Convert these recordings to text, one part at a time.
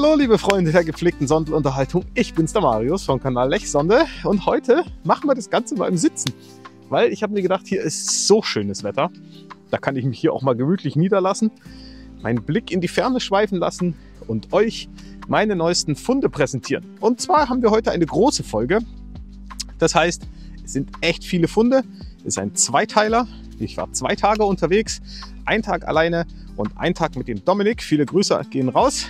Hallo liebe Freunde der gepflegten Sondelunterhaltung, ich bin's der Marius vom Kanal Lechsonde und heute machen wir das Ganze mal im Sitzen, weil ich habe mir gedacht, hier ist so schönes Wetter, da kann ich mich hier auch mal gemütlich niederlassen, meinen Blick in die Ferne schweifen lassen und euch meine neuesten Funde präsentieren. Und zwar haben wir heute eine große Folge, das heißt, es sind echt viele Funde, es ist ein Zweiteiler, ich war 2 Tage unterwegs, 1 Tag alleine und 1 Tag mit dem Dominik, viele Grüße gehen raus.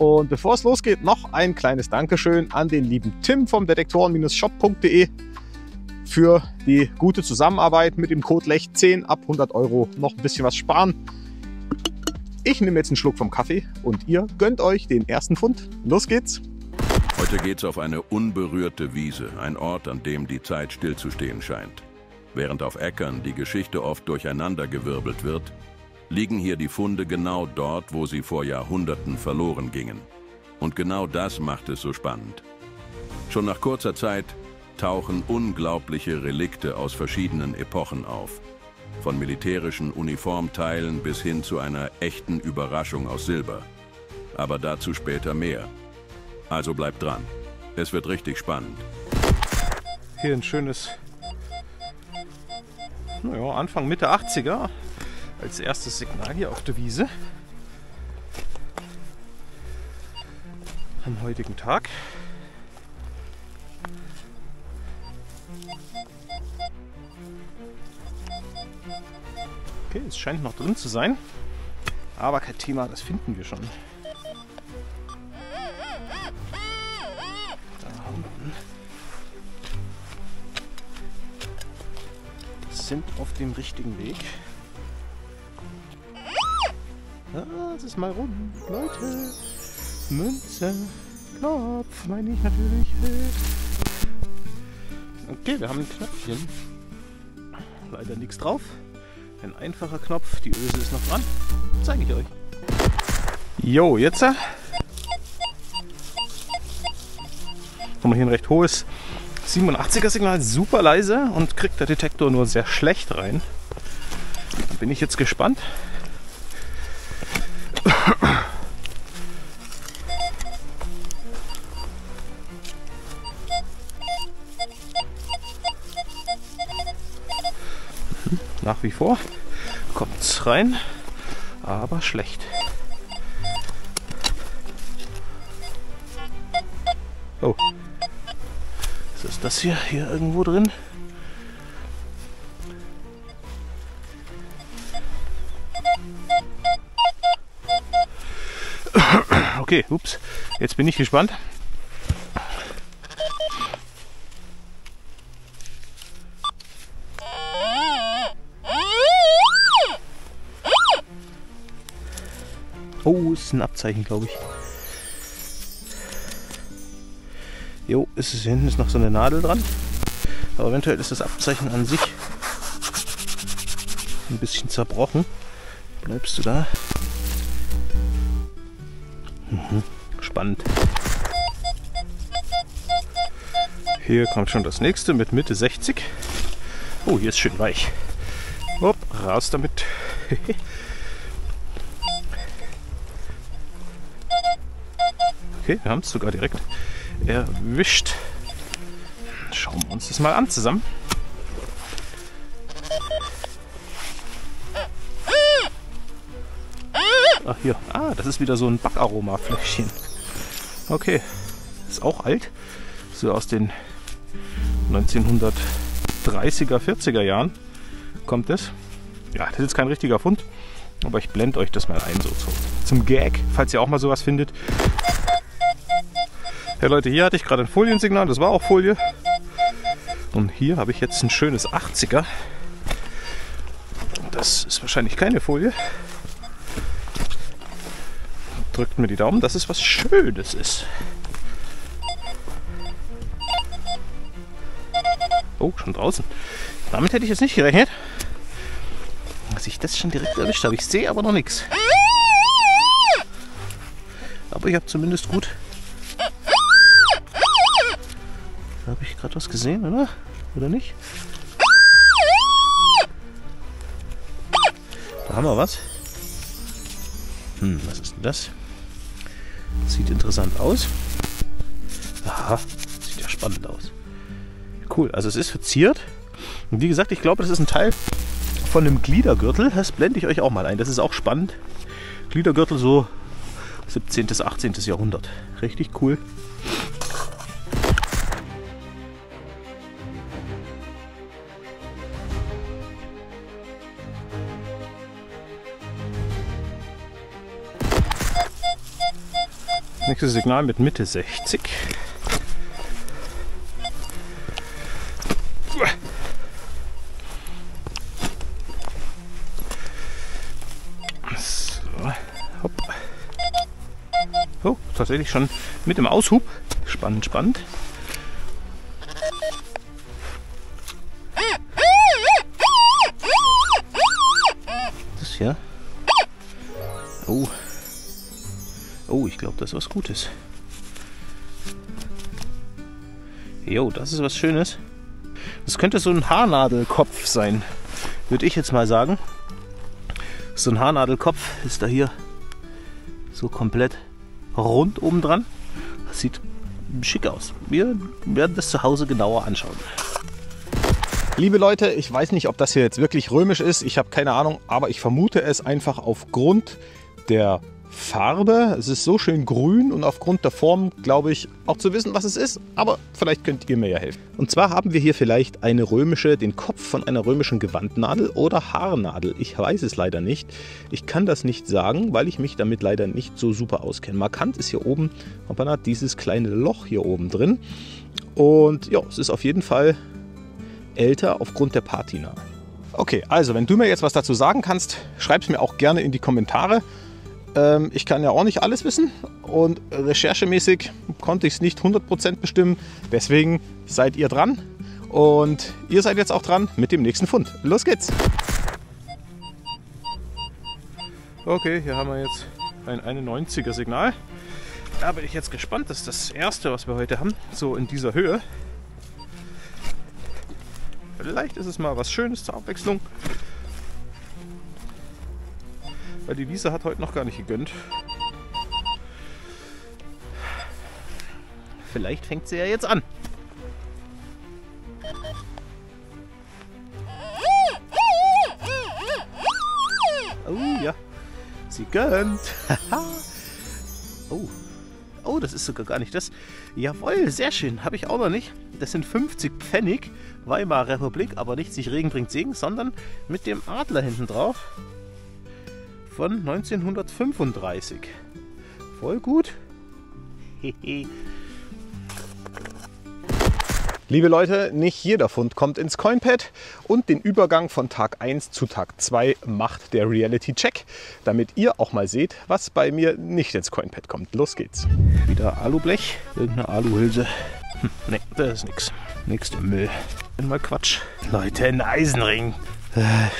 Und bevor es losgeht, noch ein kleines Dankeschön an den lieben Tim vom detektoren-shop.de für die gute Zusammenarbeit mit dem Code LECH10 ab 100 € noch ein bisschen was sparen. Ich nehme jetzt einen Schluck vom Kaffee und ihr gönnt euch den ersten Fund. Los geht's! Heute geht's auf eine unberührte Wiese, ein Ort, an dem die Zeit stillzustehen scheint. Während auf Äckern die Geschichte oft durcheinandergewirbelt wird, liegen hier die Funde genau dort, wo sie vor Jahrhunderten verloren gingen. Und genau das macht es so spannend. Schon nach kurzer Zeit tauchen unglaubliche Relikte aus verschiedenen Epochen auf. Von militärischen Uniformteilen bis hin zu einer echten Überraschung aus Silber. Aber dazu später mehr. Also bleibt dran. Es wird richtig spannend. Hier ein schönes, naja, Anfang Mitte 80er. Als erstes Signal hier auf der Wiese am heutigen Tag. Okay, es scheint noch drin zu sein, aber kein Thema, das finden wir schon. Da unten. Das sind auf dem richtigen Weg. Ah, es ist mal rund, Leute. Münze, Knopf, meine ich natürlich. Okay, wir haben ein Knöpfchen. Leider nichts drauf. Ein einfacher Knopf, die Öse ist noch dran. Zeige ich euch. Jo, jetzt haben wir hier ein recht hohes 87er Signal, super leise und kriegt der Detektor nur sehr schlecht rein. Da bin ich jetzt gespannt. Nach wie vor kommt es rein, aber schlecht. Oh, was ist das hier irgendwo drin? Okay, ups, jetzt bin ich gespannt. Oh, ist ein Abzeichen, glaube ich. Jo, ist es, hier hinten ist noch so eine Nadel dran. Aber eventuell ist das Abzeichen an sich ein bisschen zerbrochen. Bleibst du da? Spannend. Hier kommt schon das nächste mit Mitte 60. Oh, hier ist schön weich. Hopp, raus damit. Okay, wir haben es sogar direkt erwischt. Schauen wir uns das mal an zusammen. Ach hier, das ist wieder so ein Backaroma-Fläschchen. Okay, ist auch alt. So aus den 1930er, 40er Jahren kommt es. Ja, das ist jetzt kein richtiger Fund, aber ich blende euch das mal ein, so zum Gag, falls ihr auch mal sowas findet. Ja Leute, hier hatte ich gerade ein Foliensignal, das war auch Folie. Und hier habe ich jetzt ein schönes 80er. Das ist wahrscheinlich keine Folie. Drückt mir die Daumen, dass es was Schönes ist. Oh, schon draußen. Damit hätte ich jetzt nicht gerechnet, dass ich das schon direkt erwischt habe. Ich sehe aber noch nichts. Aber ich habe zumindest gut... Habe ich gerade was gesehen, oder? Oder nicht? Da haben wir was. Was ist denn das? Sieht interessant aus. Aha, sieht ja spannend aus. Cool, also es ist verziert. Und wie gesagt, ich glaube, das ist ein Teil von einem Gliedergürtel. Das blende ich euch auch mal ein. Das ist auch spannend. Gliedergürtel so 17. bis 18. Jahrhundert. Richtig cool. Nächstes Signal mit Mitte 60. So, hopp. Oh, tatsächlich schon mit dem Aushub. Spannend, spannend. Das hier. Oh. Oh, ich glaube, das ist was Gutes. Jo, das ist was Schönes. Das könnte so ein Haarnadelkopf sein, würde ich jetzt mal sagen. So ein Haarnadelkopf ist da hier so komplett rund oben dran. Das sieht schick aus. Wir werden das zu Hause genauer anschauen. Liebe Leute, ich weiß nicht, ob das hier jetzt wirklich römisch ist. Ich habe keine Ahnung, aber ich vermute es einfach aufgrund der Farbe. Es ist so schön grün und aufgrund der Form glaube ich auch zu wissen, was es ist. Aber vielleicht könnt ihr mir ja helfen. Und zwar haben wir hier vielleicht den Kopf von einer römischen Gewandnadel oder Haarnadel. Ich weiß es leider nicht. Ich kann das nicht sagen, weil ich mich damit leider nicht so super auskenne. Markant ist hier oben, man hat dieses kleine Loch hier oben drin. Und ja, es ist auf jeden Fall älter aufgrund der Patina. Okay, also wenn du mir jetzt was dazu sagen kannst, schreib es mir auch gerne in die Kommentare. Ich kann ja auch nicht alles wissen und recherchemäßig konnte ich es nicht 100% bestimmen. Deswegen seid ihr dran und ihr seid jetzt auch dran mit dem nächsten Fund. Los geht's! Okay, hier haben wir jetzt ein 91er Signal. Da bin ich jetzt gespannt. Das ist das erste, was wir heute haben, so in dieser Höhe. Vielleicht ist es mal was Schönes zur Abwechslung. Weil die Wiese hat heute noch gar nicht gegönnt. Vielleicht fängt sie ja jetzt an. Oh ja, sie gönnt. Oh. Oh, das ist sogar gar nicht das. Jawohl, sehr schön. Habe ich auch noch nicht. Das sind 50 Pfennig. Weimarer Republik, aber nicht sich Regen bringt Segen, sondern mit dem Adler hinten drauf. Von 1935. Voll gut. Liebe Leute, nicht jeder Fund kommt ins Coinpad und den Übergang von Tag 1 zu Tag 2 macht der Reality Check, damit ihr auch mal seht, was bei mir nicht ins Coinpad kommt. Los geht's. Wieder Alublech, irgendeine Aluhülse. Ne, das ist nix. Nix der Müll. Mal Quatsch. Leute, ein Eisenring.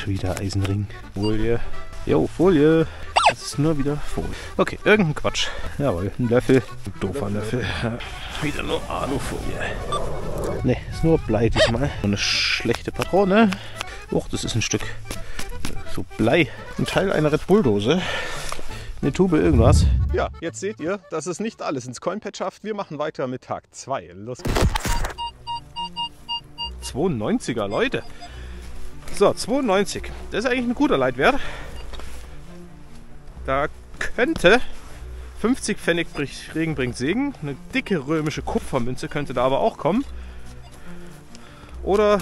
Wieder Eisenring. Folie. Jo, Folie. Das ist nur wieder Folie. Okay, irgendein Quatsch. Jawohl, ein Löffel. Ein doofer Löffel. Wieder nur Alufolie. Ne, ist nur Blei diesmal. Eine schlechte Patrone. Och, das ist ein Stück so Blei. Ein Teil einer Red Bull Dose. Eine Tube irgendwas. Ja, jetzt seht ihr, dass es nicht alles ins Coinpad schafft. Wir machen weiter mit Tag 2. Los geht's. 92er, Leute. So, 92. Das ist eigentlich ein guter Leitwert. Da könnte 50 Pfennig Regen bringt Segen. Eine dicke römische Kupfermünze könnte da aber auch kommen. Oder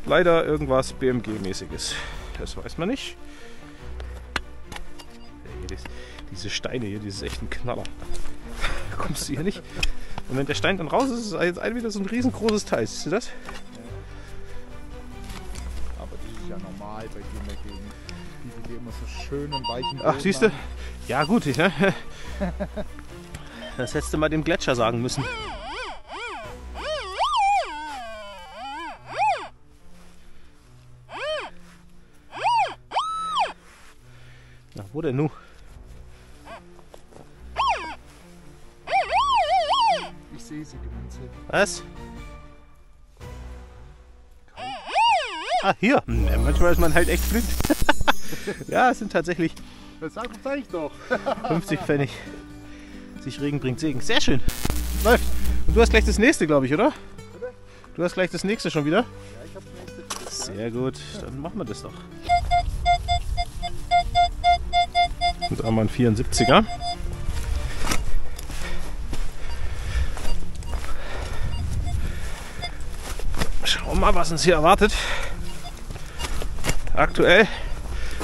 leider irgendwas BMG-mäßiges. Das weiß man nicht. Diese Steine hier, dieses echt ein Knaller. Da kommst du hier nicht. Und wenn der Stein dann raus ist, ist es jetzt wieder so ein riesengroßes Teil. Siehst du das? Aber das ist ja normal bei dir in der Gegend. Die immer so schön und weichen. Ach, siehst du? Ja gut, ne? Das hättest du mal dem Gletscher sagen müssen. Na, wo denn nu? Ich sehe sie, die Münze. Was? Ah, hier. Manchmal ist man halt echt blind. Ja, es sind tatsächlich Das sag ich doch. 50 Pfennig. Sich Regen bringt Segen. Sehr schön. Läuft. Und du hast gleich das nächste, glaube ich, oder? Du hast gleich das nächste schon wieder? Ja, ich habe das nächste. Sehr gut. Dann machen wir das doch. Und da haben wir einen 74er. Schauen wir mal, was uns hier erwartet. Aktuell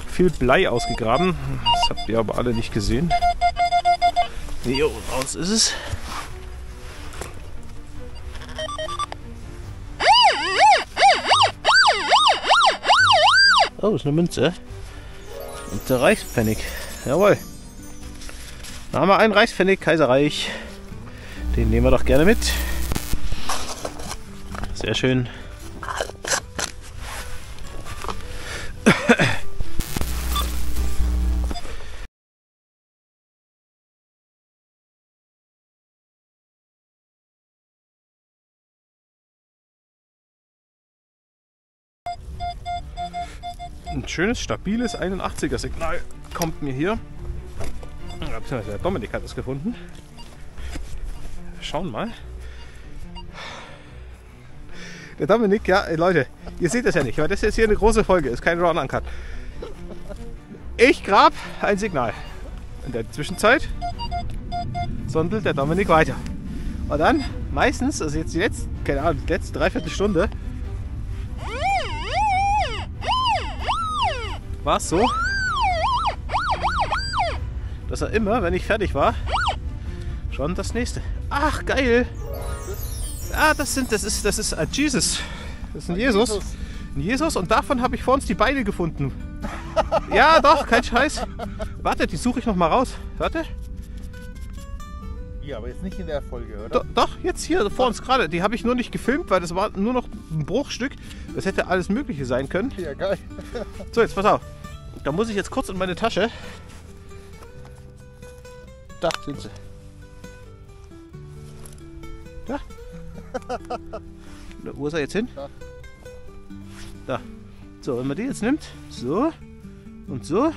viel Blei ausgegraben. Das habt ihr aber alle nicht gesehen. Jo, raus ist es. Oh, ist eine Münze. Und der Reichspfennig. Jawohl. Da haben wir einen Reichspfennig, Kaiserreich. Den nehmen wir doch gerne mit. Sehr schön. Ein schönes, stabiles 81er Signal kommt mir hier. Der Dominik hat es gefunden. Schauen mal. Der Dominik, ja, Leute, ihr seht das ja nicht, weil das ist jetzt hier eine große Folge, ist kein Run Uncut. Ich grab ein Signal. In der Zwischenzeit sondelt der Dominik weiter. Und dann meistens, also jetzt die letzte, keine Ahnung, die letzte Dreiviertelstunde, war es so, dass er immer, wenn ich fertig war, schon das nächste. Ach, geil! Ja, das ist ein Jesus. Das ist ein Jesus. Ein Jesus und davon habe ich vor uns die Beine gefunden. Ja, doch, kein Scheiß. Warte, die suche ich noch mal raus. Warte. Ja, aber jetzt nicht in der Folge, oder? Doch, jetzt hier vor uns gerade. Die habe ich nur nicht gefilmt, weil das war nur noch ein Bruchstück. Das hätte alles Mögliche sein können. Ja, geil. So, jetzt pass auf. Da muss ich jetzt kurz in meine Tasche. Da sind sie. Da. Wo ist er jetzt hin? Da. Da. So, wenn man die jetzt nimmt, so und so,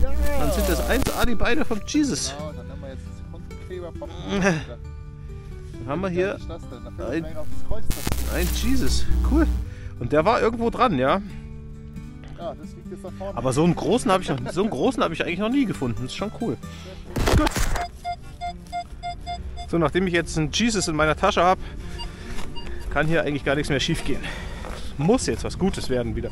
Ja. dann sind das 1A die Beine vom Jesus. Genau, dann nehmen wir jetzt das Kunstenkleber vom Dann haben wir hier ein- ein ein Jesus. Cool. Und der war irgendwo dran, ja. Ja, das liegt jetzt da vorne. Aber so einen großen habe ich eigentlich noch nie gefunden. Das ist schon cool. Gut. So, nachdem ich jetzt einen Jesus in meiner Tasche habe, kann hier eigentlich gar nichts mehr schief gehen. Muss jetzt was Gutes werden wieder.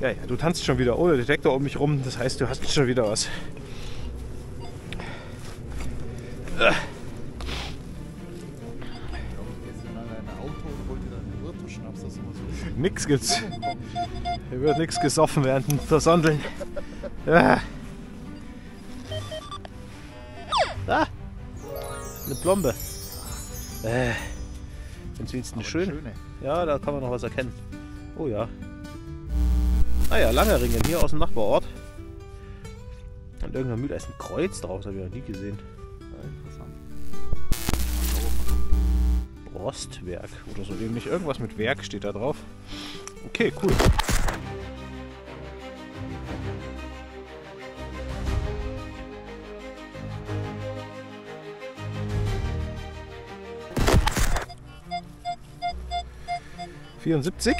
Ja, ja, du tanzt schon wieder ohne Detektor um mich rum. Das heißt, du hast schon wieder was. Nix gibt's. Hier wird nichts gesoffen während der Sondeln. Ja. Da! Eine Plombe. Wenn's wenigstens eine schöne. Ja, da kann man noch was erkennen. Oh ja. Ah ja, Langerringen, hier aus dem Nachbarort. Und irgendeiner Mühle, da ist ein Kreuz drauf, das habe ich noch nie gesehen. Rostwerk oder so ähnlich. Irgendwas mit Werk steht da drauf. Okay, cool. '74.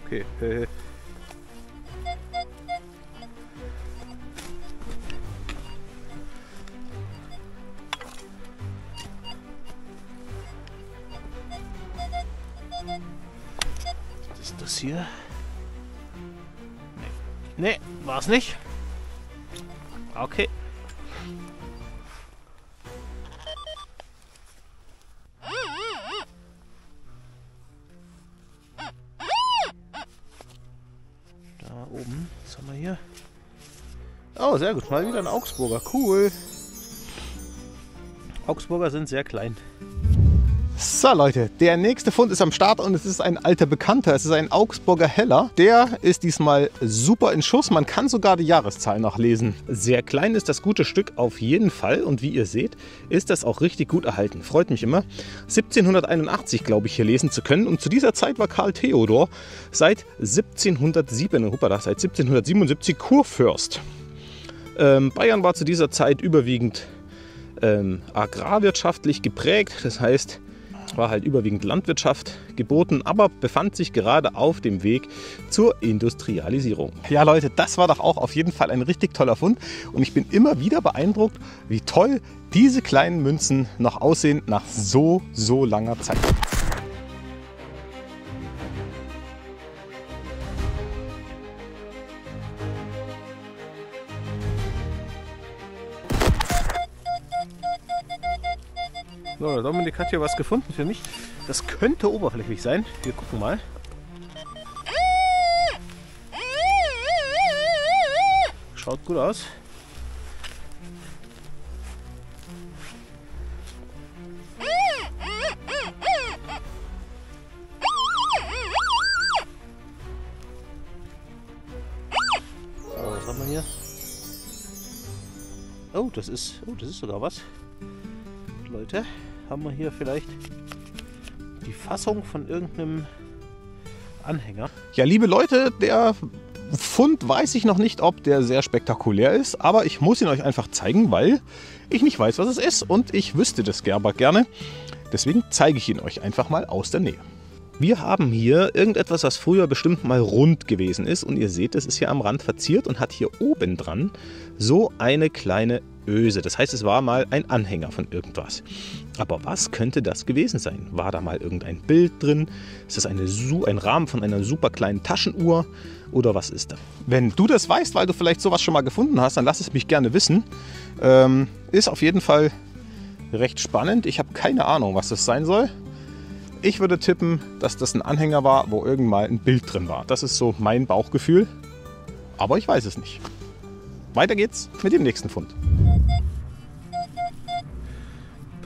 Okay. Ist das hier? Nee, war's nicht. Okay. Da oben, was haben wir hier? Oh, sehr gut, mal wieder ein Augsburger. Cool. Augsburger sind sehr klein. So Leute, der nächste Fund ist am Start und es ist ein alter Bekannter. Es ist ein Augsburger Heller. Der ist diesmal super in Schuss. Man kann sogar die Jahreszahl nachlesen. Sehr klein ist das gute Stück auf jeden Fall. Und wie ihr seht, ist das auch richtig gut erhalten. Freut mich immer. 1781 glaube ich hier lesen zu können. Und zu dieser Zeit war Karl Theodor seit 1777 Kurfürst. Bayern war zu dieser Zeit überwiegend agrarwirtschaftlich geprägt. Das heißt, war halt überwiegend Landwirtschaft geboten, aber befand sich gerade auf dem Weg zur Industrialisierung. Ja Leute, das war doch auch auf jeden Fall ein richtig toller Fund und ich bin immer wieder beeindruckt, wie toll diese kleinen Münzen noch aussehen nach so langer Zeit. So, der Dominik hat hier was gefunden für mich. Das könnte oberflächlich sein. Wir gucken mal. Schaut gut aus. So, was haben wir hier? Oh, das ist sogar was. Leute, haben wir hier vielleicht die Fassung von irgendeinem Anhänger? Ja, liebe Leute, der Fund weiß ich noch nicht, ob der sehr spektakulär ist, aber ich muss ihn euch einfach zeigen, weil ich nicht weiß, was es ist und ich wüsste das gerne. Deswegen zeige ich ihn euch einfach mal aus der Nähe. Wir haben hier irgendetwas, was früher bestimmt mal rund gewesen ist und ihr seht, es ist hier am Rand verziert und hat hier oben dran so eine kleine Öse. Das heißt, es war mal ein Anhänger von irgendwas. Aber was könnte das gewesen sein? War da mal irgendein Bild drin? Ist das ein Rahmen von einer super kleinen Taschenuhr? Oder was ist da? Wenn du das weißt, weil du vielleicht sowas schon mal gefunden hast, dann lass es mich gerne wissen. Ist auf jeden Fall recht spannend. Ich habe keine Ahnung, was das sein soll. Ich würde tippen, dass das ein Anhänger war, wo irgendwann mal ein Bild drin war. Das ist so mein Bauchgefühl. Aber ich weiß es nicht. Weiter geht's mit dem nächsten Fund.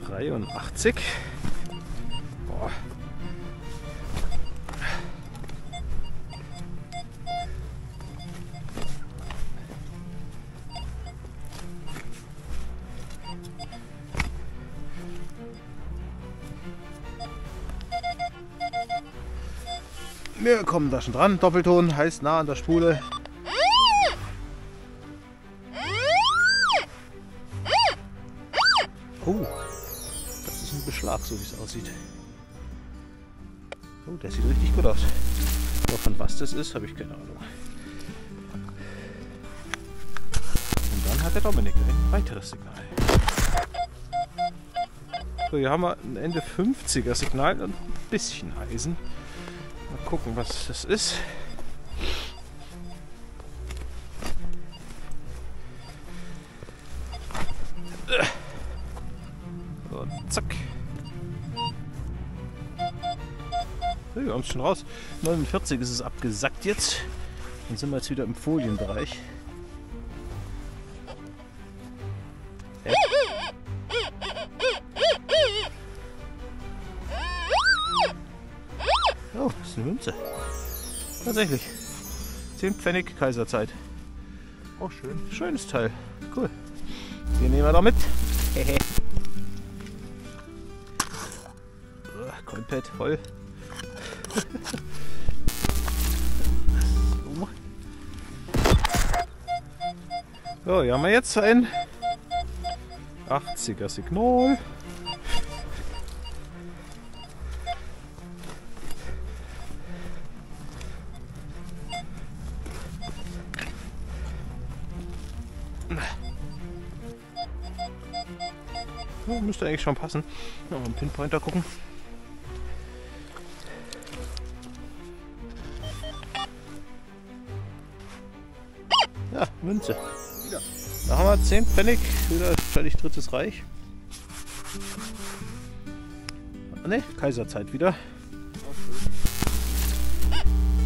83. Boah. Wir kommen da schon dran. Doppelton heißt nah an der Spule. Oh, das ist ein Beschlag, so wie es aussieht. Oh, der sieht richtig gut aus. Aber von was das ist, habe ich keine Ahnung. Und dann hat der Dominik ein weiteres Signal. So, hier haben wir ein Ende 50er Signal und ein bisschen Eisen. Mal gucken, was das ist. Und zack. So, wir haben es schon raus. 49 ist es abgesackt jetzt. Dann sind wir jetzt wieder im Folienbereich. Oh, das ist eine Münze. Tatsächlich. 10 Pfennig Kaiserzeit. Oh, schön. Schönes Teil. Cool. Den nehmen wir da mit. Coinpad voll. So, hier haben wir jetzt ein 80er Signal. So, müsste eigentlich schon passen. Noch mal einen Pinpointer gucken. Ja, Münze. Wieder. Da haben wir 10 Pfennig. Wieder wahrscheinlich Drittes Reich. Ne, Kaiserzeit wieder.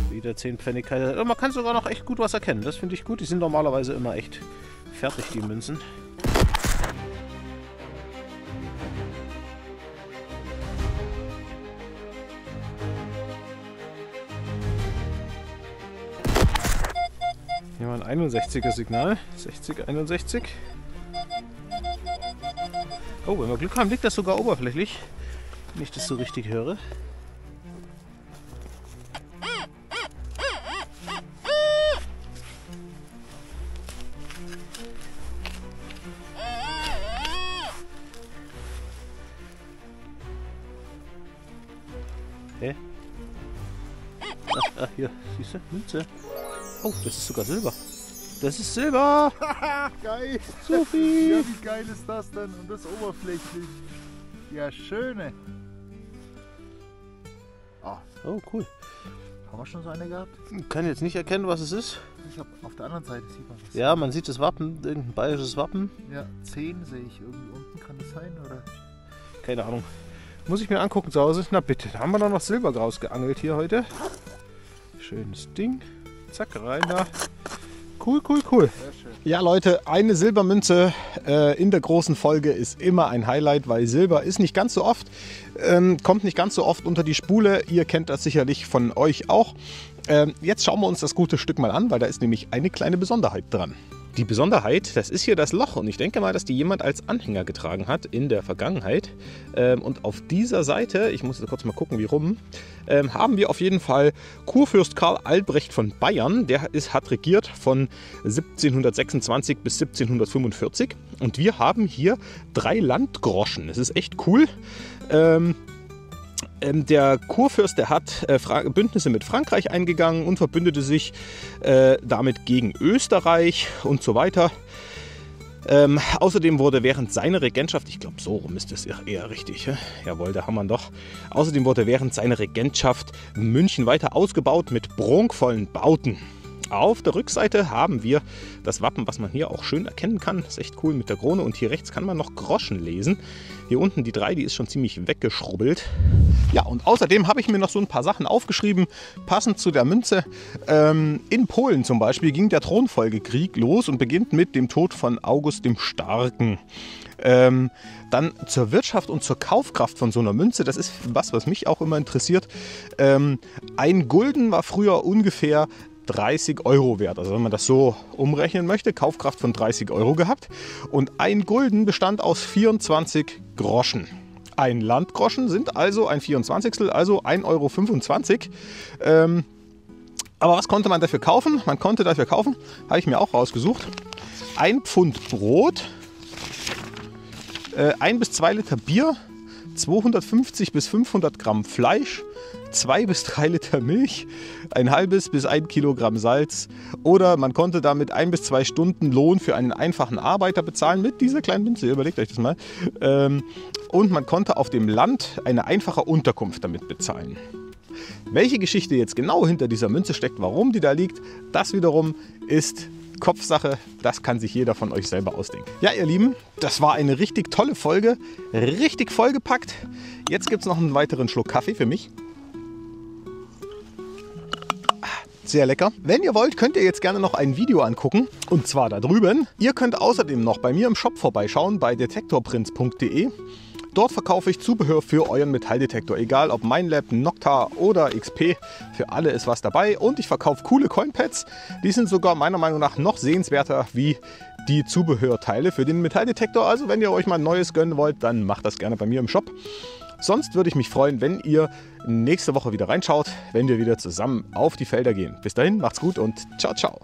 Wieder 10 Pfennig Kaiserzeit. Und man kann sogar noch echt gut was erkennen. Das finde ich gut. Die sind normalerweise immer echt fertig, die Münzen. 61er Signal. 60, 61. Oh, wenn wir Glück haben, liegt das sogar oberflächlich. Wenn ich das so richtig höre. Hä? Ach, hier, siehst du? Münze. Oh, das ist sogar Silber. Das ist Silber! Geil! Sophie! Ja, wie geil ist das denn? Und das oberflächlich. Ja, schöne. Ah, Oh, cool. haben wir schon so eine gehabt? Ich kann jetzt nicht erkennen, was es ist. Ich habe auf der anderen Seite sieht man was. Ja, man sieht das Wappen, irgendein bayerisches Wappen. Ja, 10 sehe ich irgendwie unten. Kann das sein, oder? Keine Ahnung. Muss ich mir angucken zu Hause. Na bitte, da haben wir doch noch Silber draus geangelt hier heute. Schönes Ding. Zack, rein da. Cool, cool, cool. Sehr schön. Ja Leute, eine Silbermünze in der großen Folge ist immer ein Highlight, weil Silber ist nicht ganz so oft, kommt nicht ganz so oft unter die Spule. Ihr kennt das sicherlich von euch auch. Jetzt schauen wir uns das gute Stück mal an, weil da ist nämlich eine kleine Besonderheit dran. Die Besonderheit, das ist hier das Loch und ich denke mal, dass die jemand als Anhänger getragen hat in der Vergangenheit. Und auf dieser Seite, ich muss jetzt kurz mal gucken, wie rum, haben wir auf jeden Fall Kurfürst Karl Albrecht von Bayern. Der hat regiert von 1726 bis 1745 und wir haben hier 3 Landgroschen. Das ist echt cool. Der Kurfürst, der hat Bündnisse mit Frankreich eingegangen und verbündete sich damit gegen Österreich und so weiter. Außerdem wurde während seiner Regentschaft, ich glaube so rum ist das eher richtig, jawohl, da haben wir ihn doch. Außerdem wurde während seiner Regentschaft München weiter ausgebaut mit prunkvollen Bauten. Auf der Rückseite haben wir das Wappen, was man hier auch schön erkennen kann. Das ist echt cool mit der Krone. Und hier rechts kann man noch Groschen lesen. Hier unten die 3, die ist schon ziemlich weggeschrubbelt. Ja, und außerdem habe ich mir noch so ein paar Sachen aufgeschrieben, passend zu der Münze. In Polen zum Beispiel ging der Thronfolgekrieg los und beginnt mit dem Tod von August dem Starken. Dann zur Wirtschaft und zur Kaufkraft von so einer Münze, das ist was mich auch immer interessiert. Ein Gulden war früher ungefähr 30 Euro wert. Also wenn man das so umrechnen möchte, Kaufkraft von 30 Euro gehabt. Und ein Gulden bestand aus 24 Groschen. Ein Landgroschen sind also ein 24, also 1,25 Euro. Aber was konnte man dafür kaufen? Man konnte dafür kaufen, habe ich mir auch rausgesucht, 1 Pfund Brot, 1 bis 2 Liter Bier, 250 bis 500 Gramm Fleisch, 2 bis 3 Liter Milch, ein halbes bis 1 Kilogramm Salz oder man konnte damit 1 bis 2 Stunden Lohn für einen einfachen Arbeiter bezahlen mit dieser kleinen Münze, überlegt euch das mal. Und man konnte auf dem Land eine einfache Unterkunft damit bezahlen. Welche Geschichte jetzt genau hinter dieser Münze steckt, warum die da liegt, das wiederum ist Kopfsache, das kann sich jeder von euch selber ausdenken. Ja, ihr Lieben, das war eine richtig tolle Folge, richtig vollgepackt. Jetzt gibt es noch einen weiteren Schluck Kaffee für mich. Sehr lecker. Wenn ihr wollt, könnt ihr jetzt gerne noch ein Video angucken. Und zwar da drüben. Ihr könnt außerdem noch bei mir im Shop vorbeischauen bei detektorprinz.de. Dort verkaufe ich Zubehör für euren Metalldetektor. Egal ob Minelab, Nocta oder XP. Für alle ist was dabei. Und ich verkaufe coole Coinpads. Die sind sogar meiner Meinung nach noch sehenswerter wie die Zubehörteile für den Metalldetektor. Also wenn ihr euch mal ein neues gönnen wollt, dann macht das gerne bei mir im Shop. Sonst würde ich mich freuen, wenn ihr nächste Woche wieder reinschaut, wenn wir wieder zusammen auf die Felder gehen. Bis dahin, macht's gut und ciao, ciao.